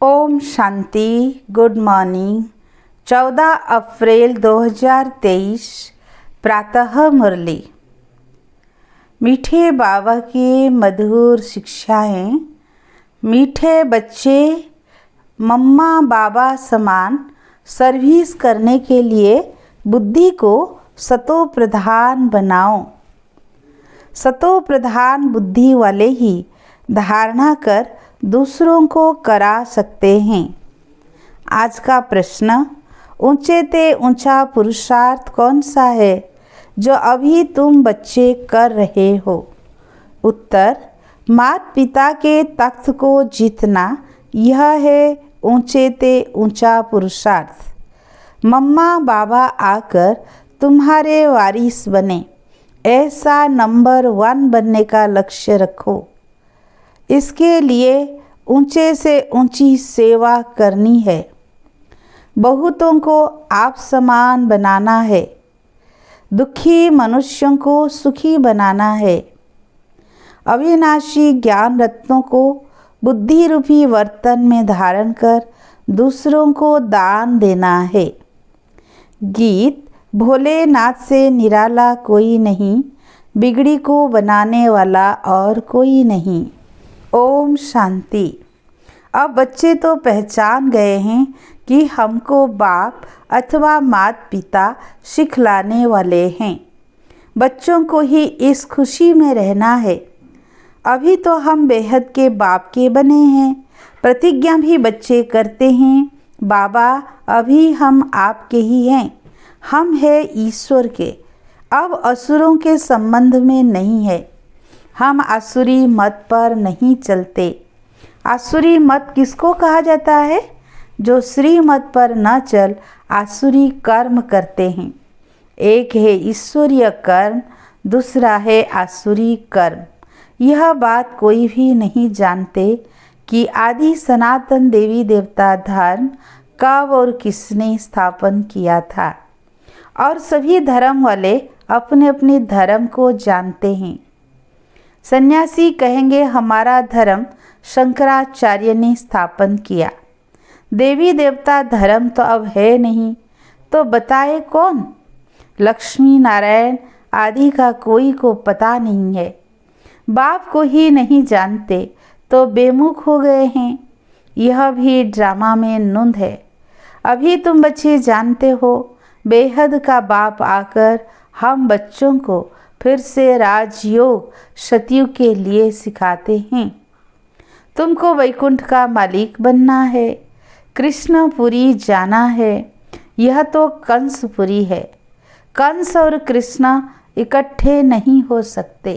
Om Shanti. Good morning. 14 अप्रैल 2023 प्रातः मुरली। मीठे बाबा की मधुर शिक्षाएं। मीठे बच्चे मम्मा बाबा समान सर्विस करने के लिए बुद्धि को सतो प्रधान बनाओ। सतो प्रधान बुद्धि वाले ही धारणा कर दूसरों को करा सकते हैं। आज का प्रश्न, ऊंचे ते ऊंचा पुरुषार्थ कौन सा है जो अभी तुम बच्चे कर रहे हो? उत्तर, माता पिता के तख्त को जीतना, यह है ऊंचे ते ऊंचा पुरुषार्थ। मम्मा बाबा आकर तुम्हारे वारिस बने, ऐसा नंबर 1 बनने का लक्ष्य रखो। इसके लिए ऊंचे से ऊंची सेवा करनी है। बहुतों को आप समान बनाना है। दुखी मनुष्यों को सुखी बनाना है। अविनाशी ज्ञान रत्नों को बुद्धि रूपी वर्तन में धारण कर दूसरों को दान देना है। गीत, भोलेनाथ से निराला कोई नहीं, बिगड़ी को बनाने वाला और कोई नहीं। ओम शांति। अब बच्चे तो पहचान गए हैं कि हमको बाप अथवा माता पिता सिखलाने वाले हैं। बच्चों को ही इस खुशी में रहना है। अभी तो हम बेहद के बाप के बने हैं। प्रतिज्ञा भी बच्चे करते हैं, बाबा अभी हम आपके ही हैं, हम हैं ईश्वर के, अब असुरों के संबंध में नहीं है। हम आसुरी मत पर नहीं चलते। आसुरी मत किसको कहा जाता है? जो श्री मत पर न चल आसुरी कर्म करते हैं। एक है ईश्वरीय कर्म, दूसरा है आसुरी कर्म। यह बात कोई भी नहीं जानते कि आदि सनातन देवी देवता धर्म कब और किसने स्थापन किया था। और सभी धर्म वाले अपने अपने धर्म को जानते हैं। सन्यासी कहेंगे हमारा धर्म शंकराचार्य ने स्थापन किया। देवी देवता धर्म तो अब है नहीं, तो बताए कौन? लक्ष्मी नारायण आदि का कोई को पता नहीं है। बाप को ही नहीं जानते तो बेमुख हो गए हैं। यह भी ड्रामा में नुंद है। अभी तुम बच्चे जानते हो, बेहद का बाप आकर हम बच्चों को फिर से राजयोग सतयुग के लिए सिखाते हैं। तुमको वैकुंठ का मालिक बनना है, कृष्णपुरी जाना है। यह तो कंसपुरी है। कंस और कृष्ण इकट्ठे नहीं हो सकते।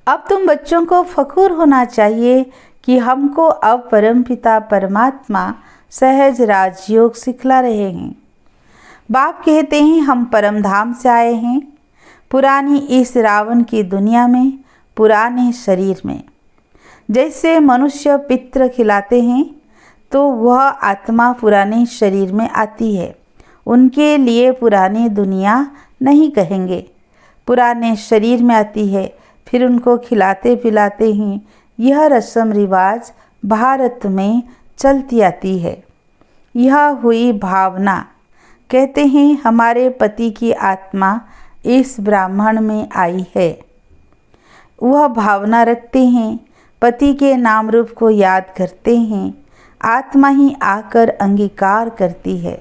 अब तुम बच्चों को फखुर होना चाहिए कि हमको अब परमपिता परमात्मा सहज राजयोग सिखला रहे हैं। बाप कहते हैं हम परमधाम से आए हैं, पुरानी इस रावण की दुनिया में, पुराने शरीर में। जैसे मनुष्य पित्र खिलाते हैं तो वह आत्मा पुराने शरीर में आती है। उनके लिए पुरानी दुनिया नहीं कहेंगे, पुराने शरीर में आती है, फिर उनको खिलाते पिलाते हैं। यह रस्म रिवाज भारत में चलती आती है। यह हुई भावना। कहते हैं हमारे पति की आत्मा इस ब्राह्मण में आई है। वह भावना रखते हैं, पति के नाम रूप को याद करते हैं, आत्मा ही आकर अंगीकार करती है।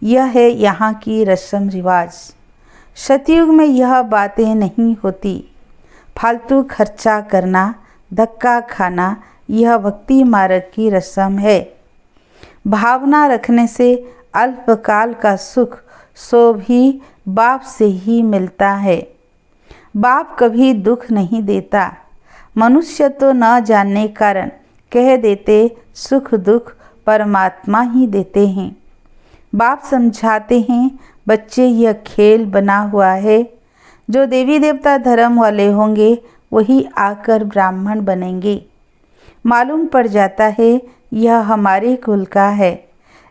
यह है यहाँ की रस्म रिवाज। सतयुग में यह बातें नहीं होती। फालतू खर्चा करना, धक्का खाना, यह भक्ति मार्ग की रस्म है। भावना रखने से अल्पकाल का सुख सो भी बाप से ही मिलता है। बाप कभी दुख नहीं देता। मनुष्य तो न जानने कारण कह देते सुख दुख परमात्मा ही देते हैं। बाप समझाते हैं बच्चे यह खेल बना हुआ है। जो देवी देवता धर्म वाले होंगे वही आकर ब्राह्मण बनेंगे। मालूम पड़ जाता है यह हमारे कुल का है,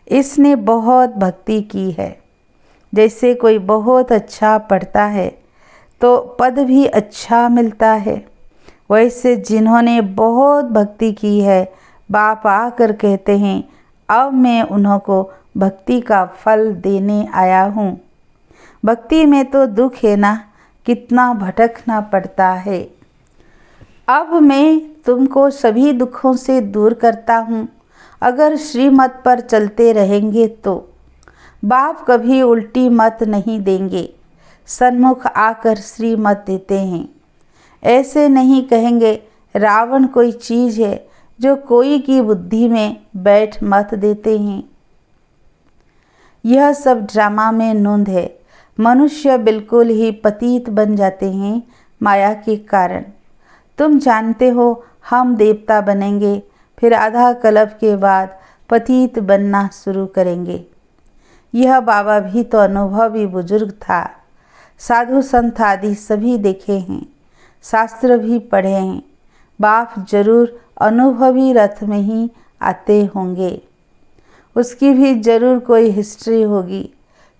इसने बहुत भक्ति की है। जैसे कोई बहुत अच्छा पढ़ता है तो पद भी अच्छा मिलता है, वैसे जिन्होंने बहुत भक्ति की है बाप आकर कहते हैं, अब मैं उन्हों को भक्ति का फल देने आया हूँ। भक्ति में तो दुख है ना, कितना भटकना पड़ता है। अब मैं तुमको सभी दुखों से दूर करता हूँ। अगर श्रीमत पर चलते रहेंगे तो बाप कभी उल्टी मत नहीं देंगे, सन्मुख आकर श्रीमत देते हैं। ऐसे नहीं कहेंगे रावण कोई चीज़ है जो कोई की बुद्धि में बैठ मत देते हैं। यह सब ड्रामा में नूंद है। मनुष्य बिल्कुल ही पतित बन जाते हैं माया के कारण। तुम जानते हो हम देवता बनेंगे, फिर आधा कल्प के बाद पतित बनना शुरू करेंगे। यह बाबा भी तो अनुभवी बुजुर्ग था। साधु संत आदि सभी देखे हैं, शास्त्र भी पढ़े हैं। बाप जरूर अनुभवी रथ में ही आते होंगे। उसकी भी जरूर कोई हिस्ट्री होगी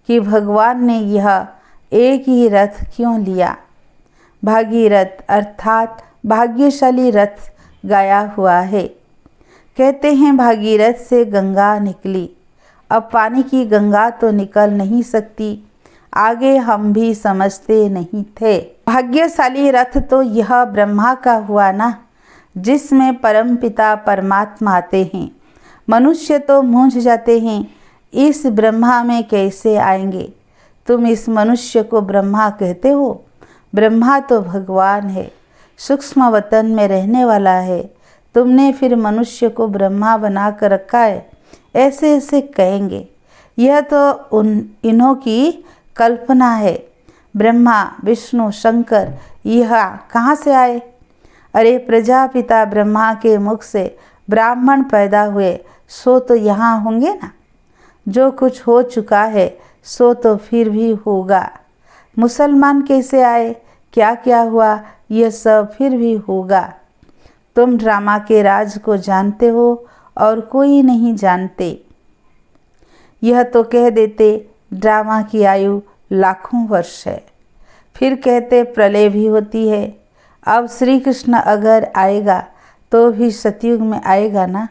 कि भगवान ने यह एक ही रथ क्यों लिया। भागीरथ अर्थात भाग्यशाली रथ गाया हुआ है। कहते हैं भागीरथ से गंगा निकली। अब पानी की गंगा तो निकल नहीं सकती, आगे हम भी समझते नहीं थे। भाग्यशाली रथ तो यह ब्रह्मा का हुआ ना, जिसमें परमपिता परमात्मा आते हैं। मनुष्य तो मूंझ जाते हैं, इस ब्रह्मा में कैसे आएंगे। तुम इस मनुष्य को ब्रह्मा कहते हो। ब्रह्मा तो भगवान है, सूक्ष्म वतन में रहने वाला है। तुमने फिर मनुष्य को ब्रह्मा बना कर रखा है, ऐसे ऐसे कहेंगे। यह तो इन्हों की कल्पना है। ब्रह्मा विष्णु शंकर यह कहाँ से आए। अरे प्रजापिता ब्रह्मा के मुख से ब्राह्मण पैदा हुए, सो तो यहाँ होंगे ना। जो कुछ हो चुका है सो तो फिर भी होगा। मुसलमान कैसे आए, क्या क्या हुआ, यह सब फिर भी होगा। तुम ड्रामा के राज को जानते हो और कोई नहीं जानते। यह तो कह देते ड्रामा की आयु लाखों वर्ष है, फिर कहते प्रलय भी होती है। अब श्री कृष्ण अगर आएगा तो भी सतयुग में आएगा ना।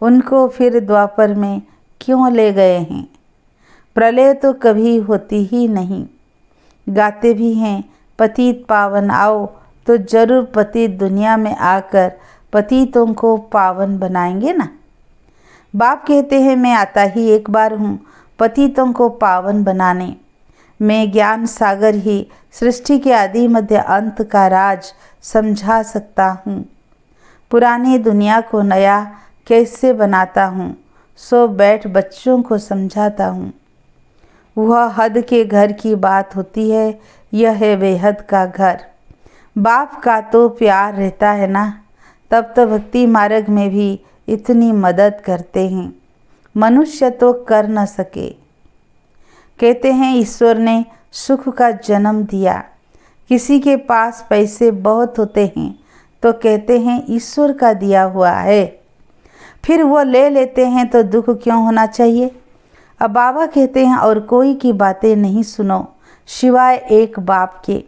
उनको फिर द्वापर में क्यों ले गए हैं। प्रलय तो कभी होती ही नहीं। गाते भी हैं पतित पावन आओ, तो जरूर पतित दुनिया में आकर पतितों को पावन बनाएंगे ना। बाप कहते हैं मैं आता ही एक बार हूँ पतितों को पावन बनाने। मैं ज्ञान सागर ही सृष्टि के आदि मध्य अंत का राज समझा सकता हूँ। पुरानी दुनिया को नया कैसे बनाता हूँ, सो बैठ बच्चों को समझाता हूँ। वह हद के घर की बात होती है, यह है बेहद का घर। बाप का तो प्यार रहता है ना, तब तो भक्ति मार्ग में भी इतनी मदद करते हैं। मनुष्य तो कर न सके। कहते हैं ईश्वर ने सुख का जन्म दिया। किसी के पास पैसे बहुत होते हैं तो कहते हैं ईश्वर का दिया हुआ है, फिर वो ले लेते हैं तो दुख क्यों होना चाहिए। अब बाबा कहते हैं और कोई की बातें नहीं सुनो सिवाय एक बाप के।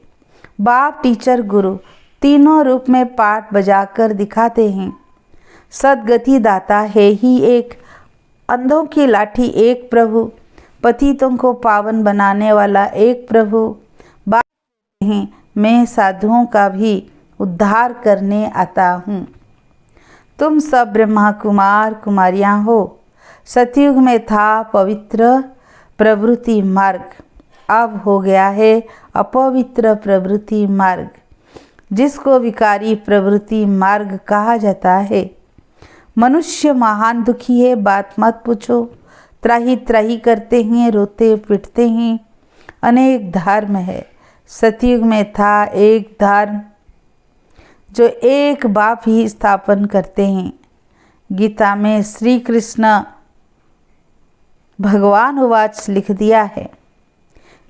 बाप टीचर गुरु तीनों रूप में पाठ बजाकर दिखाते हैं। सदगति दाता है ही एक, अंधों की लाठी एक प्रभु, पतितों को पावन बनाने वाला एक प्रभु। बाप कहते हैं मैं साधुओं का भी उद्धार करने आता हूँ। तुम सब ब्रह्मा कुमार कुमारियाँ हो। सतयुग में था पवित्र प्रवृत्ति मार्ग, अब हो गया है अपवित्र प्रवृत्ति मार्ग, जिसको विकारी प्रवृत्ति मार्ग कहा जाता है। मनुष्य महान दुखी है, बात मत पूछो। त्राही त्राही करते हैं, रोते पिटते हैं। अनेक धर्म है। सतयुग में था एक धर्म जो एक बाप ही स्थापन करते हैं। गीता में श्री कृष्ण भगवान उवाच लिख दिया है,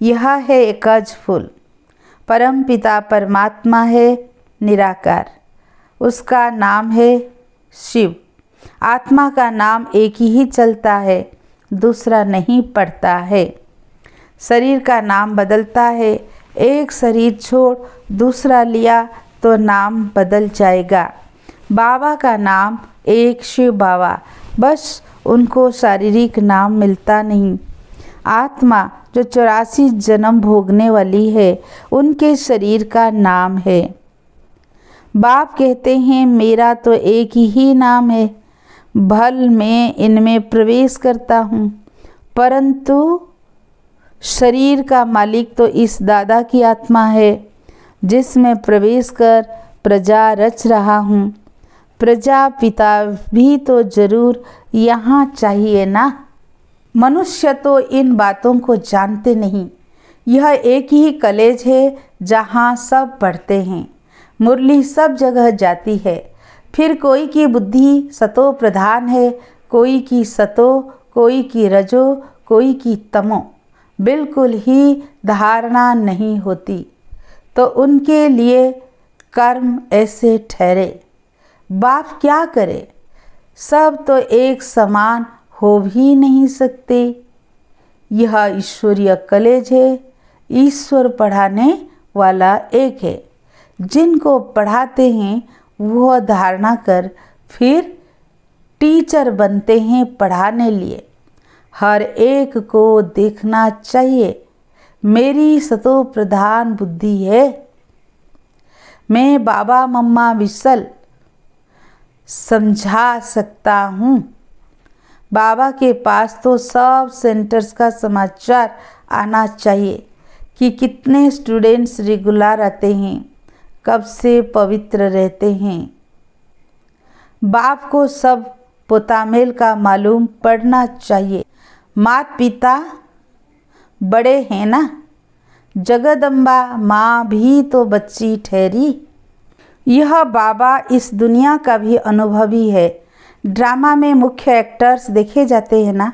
यह है एकज फूल। परम पिता परमात्मा है निराकार, उसका नाम है शिव। आत्मा का नाम एक ही चलता है, दूसरा नहीं पड़ता है। शरीर का नाम बदलता है, एक शरीर छोड़ दूसरा लिया तो नाम बदल जाएगा। बाबा का नाम एक शिव बाबा, बस उनको शारीरिक नाम मिलता नहीं। आत्मा जो 84 जन्म भोगने वाली है, उनके शरीर का नाम है। बाप कहते हैं मेरा तो एक ही नाम है, भल मैं इनमें प्रवेश करता हूँ, परंतु शरीर का मालिक तो इस दादा की आत्मा है, जिसमें प्रवेश कर प्रजा रच रहा हूँ। प्रजा पिता भी तो जरूर यहाँ चाहिए ना। मनुष्य तो इन बातों को जानते नहीं। यह एक ही कॉलेज है जहाँ सब पढ़ते हैं, मुरली सब जगह जाती है। फिर कोई की बुद्धि सतो प्रधान है, कोई की सतो, कोई की रजो, कोई की तमो, बिल्कुल ही धारणा नहीं होती, तो उनके लिए कर्म ऐसे ठहरे। बाप क्या करे, सब तो एक समान हो भी नहीं सकते। यह ईश्वरीय कॉलेज है, ईश्वर पढ़ाने वाला एक है। जिनको पढ़ाते हैं वह धारणा कर फिर टीचर बनते हैं पढ़ाने लिए। हर एक को देखना चाहिए मेरी सतो प्रधान बुद्धि है। मैं बाबा मम्मा विसल समझा सकता हूँ। बाबा के पास तो सब सेंटर्स का समाचार आना चाहिए कि कितने स्टूडेंट्स रेगुलर आते हैं, कब से पवित्र रहते हैं। बाप को सब पोतामेल का मालूम पड़ना चाहिए। माता पिता बड़े हैं ना, जगदम्बा माँ भी तो बच्ची ठहरी। यह बाबा इस दुनिया का भी अनुभवी है। ड्रामा में मुख्य एक्टर्स देखे जाते हैं ना।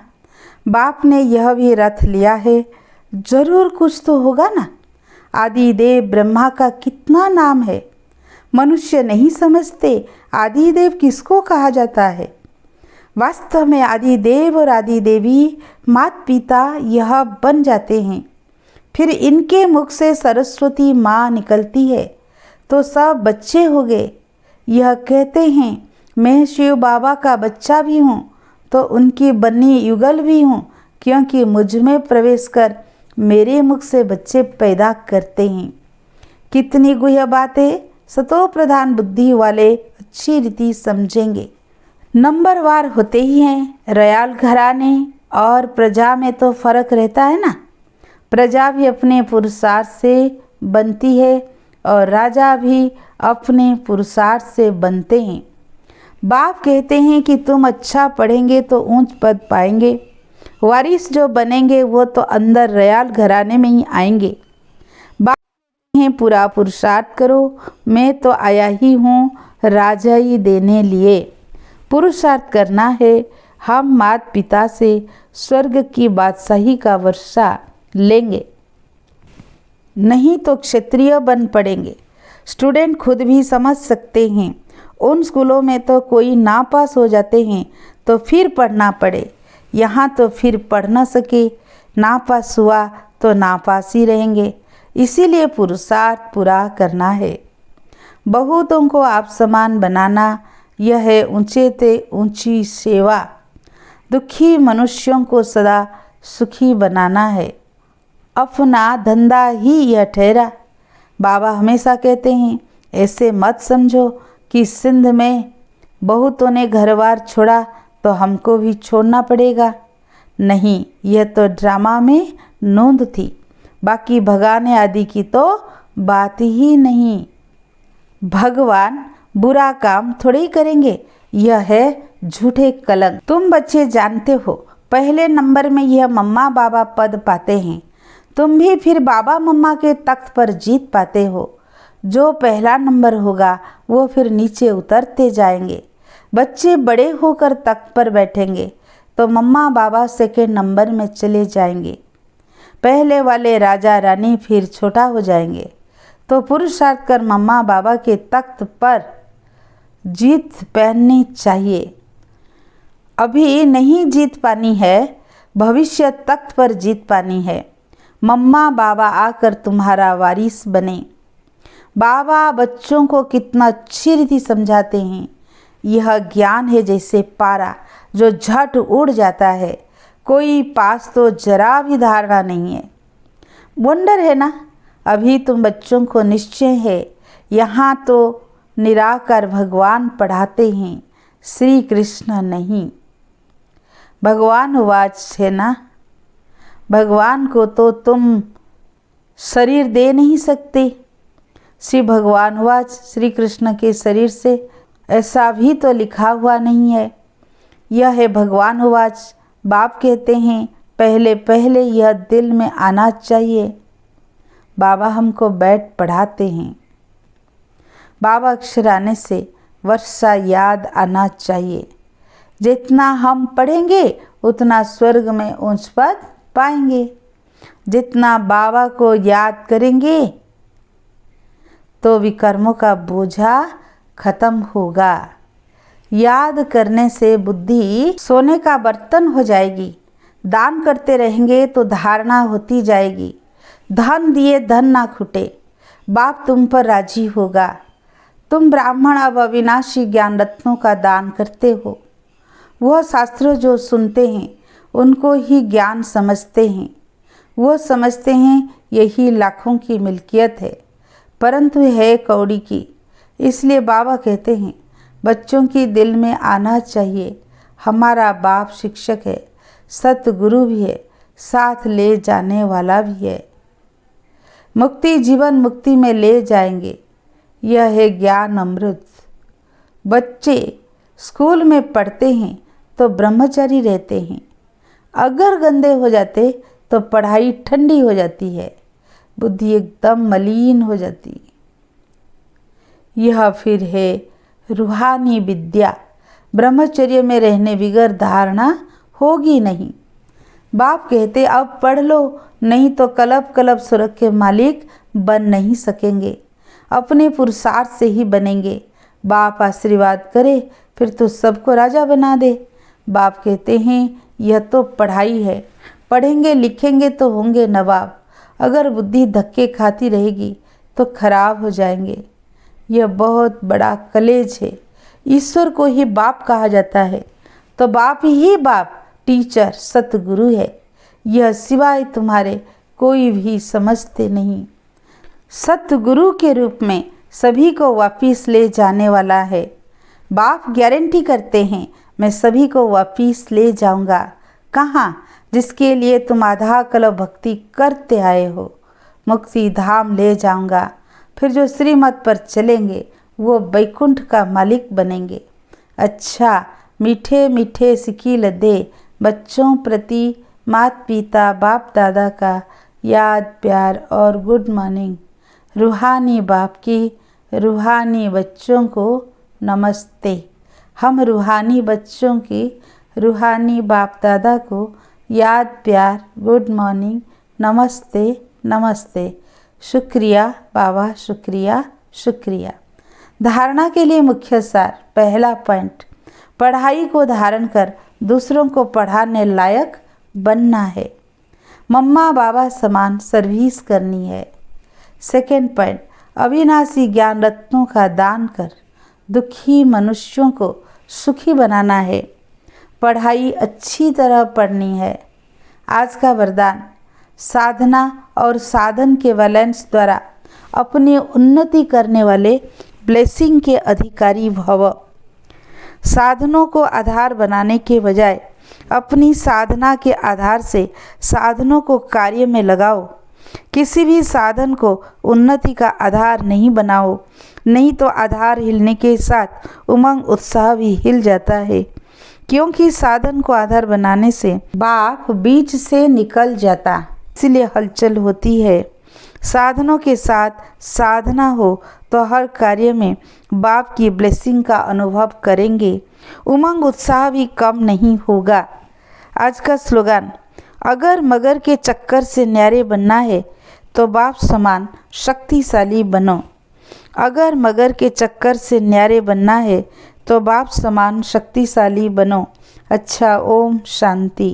बाप ने यह भी रथ लिया है, जरूर कुछ तो होगा ना। आदिदेव ब्रह्मा का कितना नाम है, मनुष्य नहीं समझते आदिदेव किसको कहा जाता है। वास्तव में आदिदेव और आदिदेवी माता पिता यह बन जाते हैं। फिर इनके मुख से सरस्वती माँ निकलती है तो सब बच्चे हो गए। यह कहते हैं मैं शिव बाबा का बच्चा भी हूँ तो उनकी बनी युगल भी हूँ, क्योंकि मुझ में प्रवेश कर मेरे मुख से बच्चे पैदा करते हैं। कितनी गुह्य बातें सतो प्रधान बुद्धि वाले अच्छी रीति समझेंगे। नंबरवार होते ही हैं। रयाल घराने और प्रजा में तो फर्क रहता है ना। प्रजा भी अपने पुरुषार्थ से बनती है और राजा भी अपने पुरुषार्थ से बनते हैं। बाप कहते हैं कि तुम अच्छा पढ़ेंगे तो ऊंच पद पाएंगे। वारिस जो बनेंगे वो तो अंदर रयाल घराने में ही आएंगे। बाप कहते हैं पूरा पुरुषार्थ करो, मैं तो आया ही हूँ राजा ही देने लिए। पुरुषार्थ करना है। हम माता पिता से स्वर्ग की बादशाही का वर्षा लेंगे, नहीं तो क्षत्रिय बन पड़ेंगे। स्टूडेंट खुद भी समझ सकते हैं। उन स्कूलों में तो कोई नापास हो जाते हैं तो फिर पढ़ना पड़े, यहाँ तो फिर पढ़ न सके, नापास हुआ तो नापास ही रहेंगे। इसीलिए पुरुषार्थ पूरा करना है। बहुतों को आप समान बनाना, यह है ऊंचे ते ऊंची सेवा। दुखी मनुष्यों को सदा सुखी बनाना है। अपना धंधा ही यह ठहरा। बाबा हमेशा कहते हैं ऐसे मत समझो कि सिंध में बहुतों ने घरबार छोड़ा तो हमको भी छोड़ना पड़ेगा। नहीं, यह तो ड्रामा में नोंद थी, बाकी भगाने आदि की तो बात ही नहीं। भगवान बुरा काम थोड़े ही करेंगे, यह है झूठे कलंक। तुम बच्चे जानते हो पहले नंबर में यह मम्मा बाबा पद पाते हैं। तुम भी फिर बाबा मम्मा के तख्त पर जीत पाते हो। जो पहला नंबर होगा वो फिर नीचे उतरते जाएंगे। बच्चे बड़े होकर तख्त पर बैठेंगे तो मम्मा बाबा सेकेंड नंबर में चले जाएंगे। पहले वाले राजा रानी फिर छोटा हो जाएंगे तो पुरुषार्थ कर मम्मा बाबा के तख्त पर जीत पहननी चाहिए। अभी नहीं जीत पानी है, भविष्य तख्त पर जीत पानी है। मम्मा बाबा आकर तुम्हारा वारिस बने। बाबा बच्चों को कितना अच्छी रीति समझाते हैं। यह ज्ञान है जैसे पारा जो झट उड़ जाता है, कोई पास तो जरा भी धारणा नहीं है। वंडर है ना। अभी तुम बच्चों को निश्चय है यहाँ तो निराकार भगवान पढ़ाते हैं, श्री कृष्ण नहीं। भगवान उवाच है ना। भगवान को तो तुम शरीर दे नहीं सकते। श्री भगवान उवाच, श्री कृष्ण के शरीर से ऐसा भी तो लिखा हुआ नहीं है। यह है भगवान उवाच। बाप कहते हैं पहले पहले यह दिल में आना चाहिए। बाबा हमको बैठ पढ़ाते हैं। बाबा अक्षर आने से वर्षा याद आना चाहिए। जितना हम पढ़ेंगे उतना स्वर्ग में ऊंच पद पाएंगे। जितना बाबा को याद करेंगे तो विकर्मों का बोझा खत्म होगा। याद करने से बुद्धि सोने का बर्तन हो जाएगी। दान करते रहेंगे तो धारणा होती जाएगी। धन दिए धन ना खुटे। बाप तुम पर राजी होगा। तुम ब्राह्मण अब अविनाशी ज्ञान रत्नों का दान करते हो। वह शास्त्र जो सुनते हैं उनको ही ज्ञान समझते हैं। वो समझते हैं यही लाखों की मिल्कियत है, परंतु है कौड़ी की। इसलिए बाबा कहते हैं बच्चों की दिल में आना चाहिए हमारा बाप शिक्षक है, सतगुरु भी है, साथ ले जाने वाला भी है। मुक्ति जीवन मुक्ति में ले जाएंगे। यह है ज्ञान अमृत। बच्चे स्कूल में पढ़ते हैं तो ब्रह्मचारी रहते हैं। अगर गंदे हो जाते तो पढ़ाई ठंडी हो जाती है, बुद्धि एकदम मलिन हो जाती है। यह फिर है रूहानी विद्या। ब्रह्मचर्य में रहने बगैर धारणा होगी नहीं। बाप कहते अब पढ़ लो, नहीं तो कलब कलब स्वर्ग के मालिक बन नहीं सकेंगे। अपने पुरुषार्थ से ही बनेंगे। बाप आशीर्वाद करे फिर तो सबको राजा बना दे। बाप कहते हैं यह तो पढ़ाई है, पढ़ेंगे लिखेंगे तो होंगे नवाब। अगर बुद्धि धक्के खाती रहेगी तो खराब हो जाएंगे। यह बहुत बड़ा कलेज है। ईश्वर को ही बाप कहा जाता है तो बाप ही बाप टीचर सतगुरु है। यह सिवाय तुम्हारे कोई भी समझते नहीं। सतगुरु के रूप में सभी को वापिस ले जाने वाला है। बाप गारंटी करते हैं मैं सभी को वापिस ले जाऊंगा। कहाँ? जिसके लिए तुम आधा कल्प भक्ति करते आए हो। मुक्ति धाम ले जाऊंगा। फिर जो श्रीमत पर चलेंगे वो बैकुंठ का मालिक बनेंगे। अच्छा, मीठे मीठे सिकी लदे बच्चों प्रति माता पिता बाप दादा का याद प्यार और गुड मॉर्निंग। रूहानी बाप की रूहानी बच्चों को नमस्ते। हम रूहानी बच्चों की रूहानी बाप दादा को याद प्यार गुड मॉर्निंग नमस्ते नमस्ते। शुक्रिया बाबा, शुक्रिया शुक्रिया। धारणा के लिए मुख्य सार। पहला पॉइंट, पढ़ाई को धारण कर दूसरों को पढ़ाने लायक बनना है। मम्मा बाबा समान सर्विस करनी है। सेकेंड पॉइंट, अविनाशी ज्ञान रत्नों का दान कर दुखी मनुष्यों को सुखी बनाना है। पढ़ाई अच्छी तरह पढ़नी है। आज का वरदान, साधना और साधन के बैलेंस द्वारा अपनी उन्नति करने वाले ब्लेसिंग के अधिकारी भव। साधनों को आधार बनाने के बजाय अपनी साधना के आधार से साधनों को कार्य में लगाओ। किसी भी साधन को उन्नति का आधार नहीं बनाओ, नहीं तो आधार हिलने के साथ उमंग उत्साह भी हिल जाता है। क्योंकि साधन को आधार बनाने से बाप बीच से निकल जाता, इसलिए हलचल होती है। साधनों के साथ साधना हो तो हर कार्य में बाप की ब्लेसिंग का अनुभव करेंगे। उमंग उत्साह भी कम नहीं होगा। आज का स्लोगन, अगर मगर के चक्कर से न्यारे बनना है तो बाप समान शक्तिशाली बनो। अगर मगर के चक्कर से न्यारे बनना है तो बाप समान शक्तिशाली बनो। अच्छा, ओम शांति।